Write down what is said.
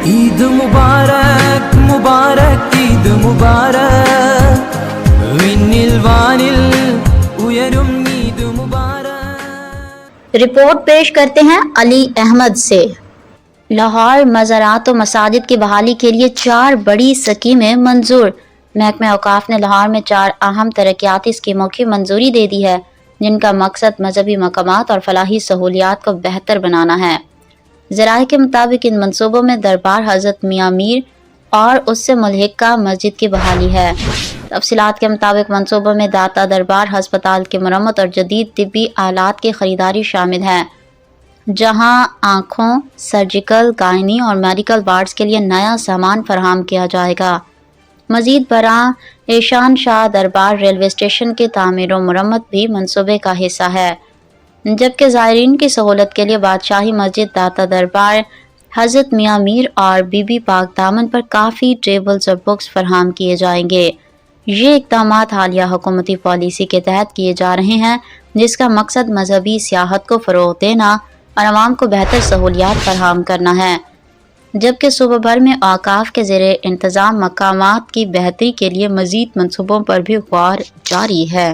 عید مبارک مبارک عید مبارک وینل وانل uyarım عید مبارک۔ Report پیش کرتے ہیں علی احمد سے۔ لاہور مزارات و مساجد کی بحالی کے لیے 4 بڑی اسکیمیں منظور۔ محکمہ اوقاف نے لاہور میں 4 اہم ترقیاتی اسکیموں کی منظوری دے دی ہے، جن کا مقصد مذہبی مقامات اور فلاحی سہولیات کو بہتر بنانا ہے۔ ذرائع کے مطابق ان منصوبوں میں دربار حضرت میاں میر اور اس سے ملحقہ مسجد کی بحالی ہے۔ تفصیلات کے مطابق منصوبوں میں داتا دربار ہسپتال کی مرمت اور جدید طبی آلات کی خریداری شامل ہے، جہاں آنکھوں، سرجیکل، گائنی اور میڈیکل وارڈز کے لیے نیا سامان فراہم کیا جائے گا۔ مزید برآں ایشان شاہ دربار ریلوے اسٹیشن کی تعمیر و مرمت بھی منصوبے کا حصہ ہے، جبکہ زائرین کی سہولت کے لیے بادشاہی مسجد داتا دربار حضرت میاں میر اور بی بی پاک دامن پر کافی ٹیبلز اور بکس فراہم کیے جائیں گے۔ یہ اقدامات حالیہ حکومتی پالیسی کے تحت کیے جا رہے ہیں، جس کا مقصد مذہبی سیاحت کو فروغ دینا اور عوام کو بہتر سہولیات فراہم کرنا ہے، جبکہ صوبہ بھر میں اوقاف کے زیر انتظام مقامات کی بہتری کے لیے مزید منصوبوں پر بھی غور جاری ہے۔